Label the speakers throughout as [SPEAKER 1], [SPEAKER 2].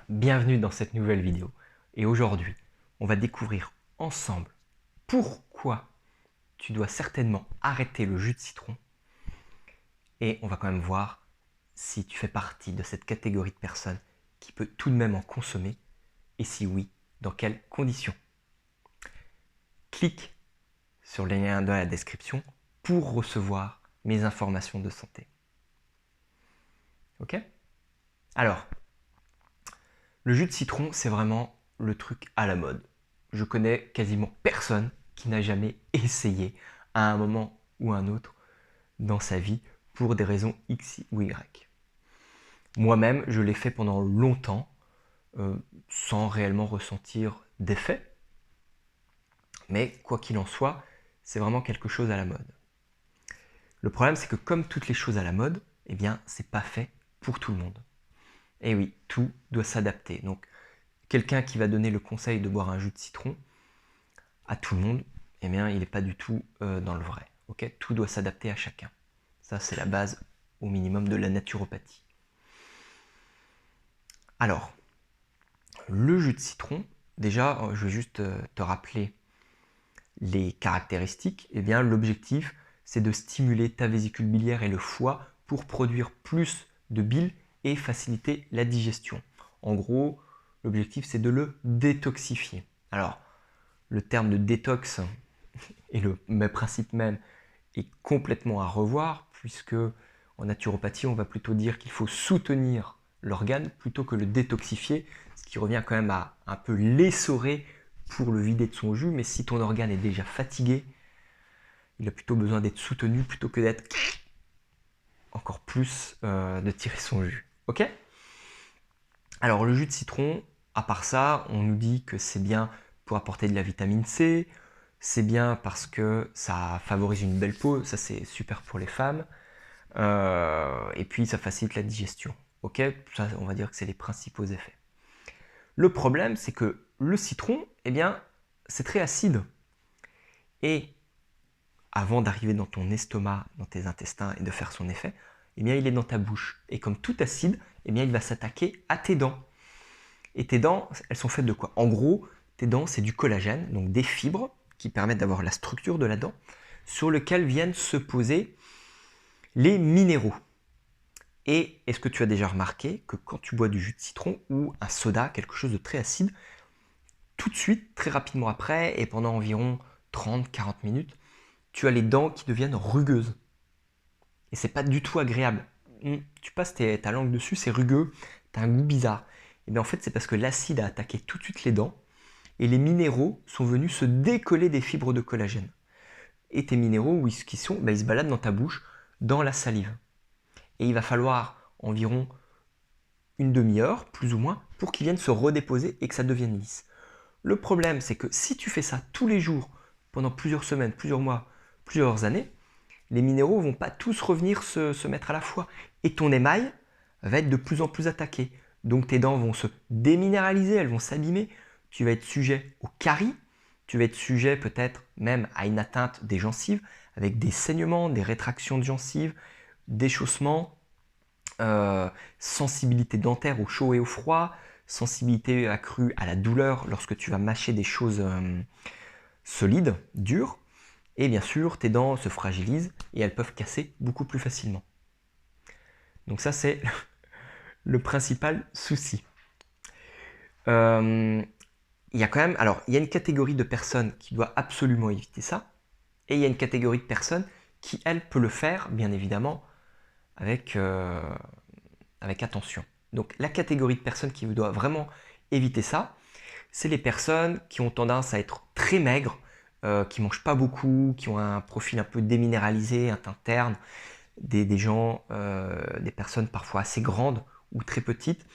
[SPEAKER 1] Bienvenue dans cette nouvelle vidéo. Et aujourd'hui, on va découvrir ensemble pourquoi tu dois certainement arrêter le jus de citron. Et on va quand même voir si tu fais partie de cette catégorie de personnes qui peut tout de même en consommer. Et si oui, dans quelles conditions. Clique sur le lien dans la description pour recevoir mes informations de santé. Ok? Alors, le jus de citron, c'est vraiment le truc à la mode. Je connais quasiment personne qui n'a jamais essayé à un moment ou un autre dans sa vie pour des raisons X ou Y. Moi-même, je l'ai fait pendant longtemps sans réellement ressentir d'effet. Mais quoi qu'il en soit, c'est vraiment quelque chose à la mode. Le problème, c'est que comme toutes les choses à la mode, eh bien, c'est pas fait pour tout le monde. Et oui, tout doit s'adapter. Donc, quelqu'un qui va donner le conseil de boire un jus de citron à tout le monde, eh bien, il n'est pas du tout dans le vrai. Okay, tout doit s'adapter à chacun. Ça, c'est la base au minimum de la naturopathie. Alors, le jus de citron, déjà, je vais juste te rappeler les caractéristiques. Eh bien, l'objectif, c'est de stimuler ta vésicule biliaire et le foie pour produire plus de bile et faciliter la digestion. En gros, l'objectif, c'est de le détoxifier. Alors, le terme de détox et le principe même est complètement à revoir, puisque en naturopathie, on va plutôt dire qu'il faut soutenir l'organe plutôt que le détoxifier, ce qui revient quand même à un peu l'essorer pour le vider de son jus. Mais si ton organe est déjà fatigué, il a plutôt besoin d'être soutenu plutôt que d'être encore plus de tirer son jus. Ok? Alors le jus de citron, à part ça, on nous dit que c'est bien pour apporter de la vitamine C, c'est bien parce que ça favorise une belle peau, ça c'est super pour les femmes, et puis ça facilite la digestion. Ok, ça on va dire que c'est les principaux effets. Le problème c'est que le citron, eh bien, c'est très acide. Et avant d'arriver dans ton estomac, dans tes intestins et de faire son effet, eh bien, il est dans ta bouche. Et comme tout acide, eh bien, il va s'attaquer à tes dents. Et tes dents, elles sont faites de quoi? En gros, tes dents, c'est du collagène, donc des fibres qui permettent d'avoir la structure de la dent, sur lequel viennent se poser les minéraux. Et est-ce que tu as déjà remarqué que quand tu bois du jus de citron ou un soda, quelque chose de très acide, tout de suite, très rapidement après, et pendant environ 30-40 minutes, tu as les dents qui deviennent rugueuses. Et c'est pas du tout agréable. Tu passes ta langue dessus, c'est rugueux, tu as un goût bizarre. Et bien en fait, c'est parce que l'acide a attaqué tout de suite les dents et les minéraux sont venus se décoller des fibres de collagène. Et tes minéraux, où ils sont, ils se baladent dans ta bouche, dans la salive. Et il va falloir environ une demi-heure, plus ou moins, pour qu'ils viennent se redéposer et que ça devienne lisse. Le problème, c'est que si tu fais ça tous les jours, pendant plusieurs semaines, plusieurs mois, plusieurs années, les minéraux ne vont pas tous revenir se mettre à la fois. Et ton émail va être de plus en plus attaqué. Donc tes dents vont se déminéraliser, elles vont s'abîmer. Tu vas être sujet aux caries. Tu vas être sujet peut-être même à une atteinte des gencives, avec des saignements, des rétractions de gencives, déchaussements, sensibilité dentaire au chaud et au froid, sensibilité accrue à la douleur lorsque tu vas mâcher des choses solides, dures. Et bien sûr, tes dents se fragilisent et elles peuvent casser beaucoup plus facilement. Donc ça, c'est le principal souci. Il y a quand même, alors, il y a une catégorie de personnes qui doit absolument éviter ça, et il y a une catégorie de personnes qui, elle, peut le faire, bien évidemment, avec attention. Donc la catégorie de personnes qui doit vraiment éviter ça, c'est les personnes qui ont tendance à être très maigres, qui ne mangent pas beaucoup, qui ont un profil un peu déminéralisé, un teint terne, des gens, des personnes parfois assez grandes ou très petites,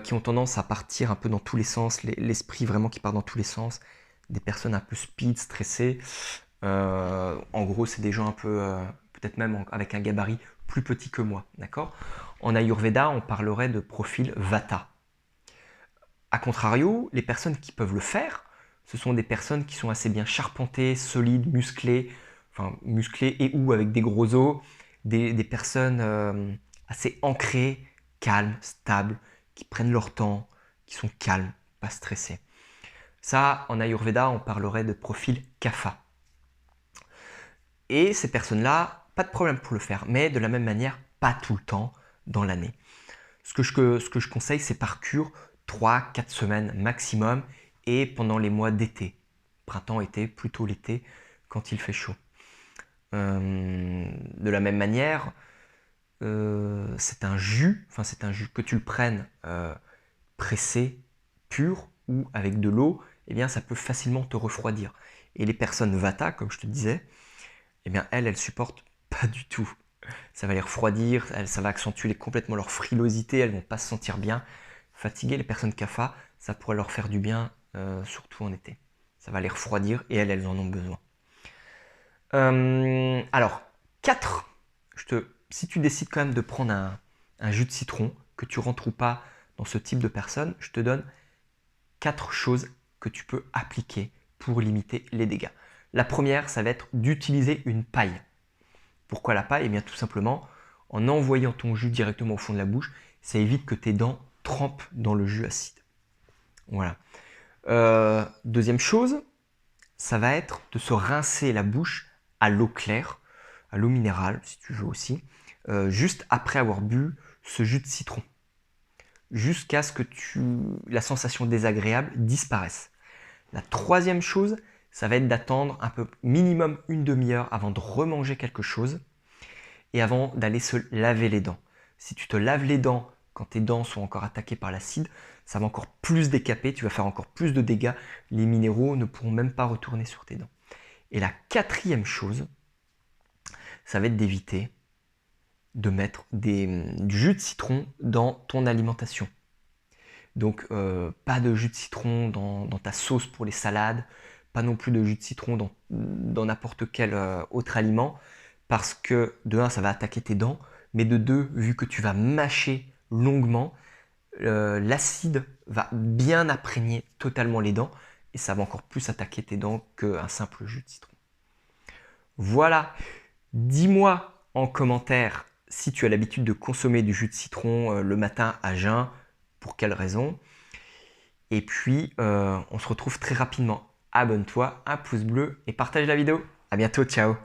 [SPEAKER 1] qui ont tendance à partir un peu dans tous les sens, l'esprit vraiment qui part dans tous les sens, des personnes un peu speed, stressées. En gros, c'est des gens un peu, peut-être même avec un gabarit plus petit que moi, d'accord? En Ayurveda, on parlerait de profil Vata. A contrario, les personnes qui peuvent le faire, ce sont des personnes qui sont assez bien charpentées, solides, musclées, enfin musclées et ou avec des gros os, des personnes assez ancrées, calmes, stables, qui prennent leur temps, qui sont calmes, pas stressés. Ça, en Ayurveda, on parlerait de profil Kapha. Et ces personnes-là, pas de problème pour le faire, mais de la même manière, pas tout le temps dans l'année. Ce que je conseille, c'est par cure 3-4 semaines maximum et pendant les mois d'été. Printemps, été, plutôt l'été, quand il fait chaud. De la même manière, c'est un jus que tu le prennes pressé, pur ou avec de l'eau, eh bien ça peut facilement te refroidir. Et les personnes Vata, comme je te disais, eh bien elles supportent pas du tout. Ça va les refroidir, ça va accentuer complètement leur frilosité, elles vont pas se sentir bien. Fatiguer les personnes Kapha, ça pourrait leur faire du bien, surtout en été. Ça va les refroidir et elles en ont besoin. Alors, 4, si tu décides quand même de prendre un jus de citron, que tu rentres ou pas dans ce type de personne, je te donne 4 choses que tu peux appliquer pour limiter les dégâts. La première, ça va être d'utiliser une paille. Pourquoi la paille? Eh bien tout simplement, en envoyant ton jus directement au fond de la bouche, ça évite que tes dents trempent dans le jus acide. Voilà. Deuxième chose, ça va être de se rincer la bouche à l'eau claire, à l'eau minérale si tu veux aussi, juste après avoir bu ce jus de citron, jusqu'à ce que la sensation désagréable disparaisse. La troisième chose, ça va être d'attendre un peu minimum une demi-heure avant de remanger quelque chose et avant d'aller se laver les dents. Si tu te laves les dents quand tes dents sont encore attaquées par l'acide, ça va encore plus décaper, tu vas faire encore plus de dégâts, les minéraux ne pourront même pas retourner sur tes dents. Et la quatrième chose, ça va être d'éviter de mettre du jus de citron dans ton alimentation. Donc pas de jus de citron dans ta sauce pour les salades, pas non plus de jus de citron dans n'importe quel autre aliment, parce que de 1, ça va attaquer tes dents, mais de 2, vu que tu vas mâcher longuement, l'acide va bien imprégner totalement les dents, et ça va encore plus attaquer tes dents qu'un simple jus de citron. Voilà, dis-moi en commentaire si tu as l'habitude de consommer du jus de citron le matin à jeun, pour quelle raison. Et puis, on se retrouve très rapidement. Abonne-toi, un pouce bleu et partage la vidéo. À bientôt, ciao!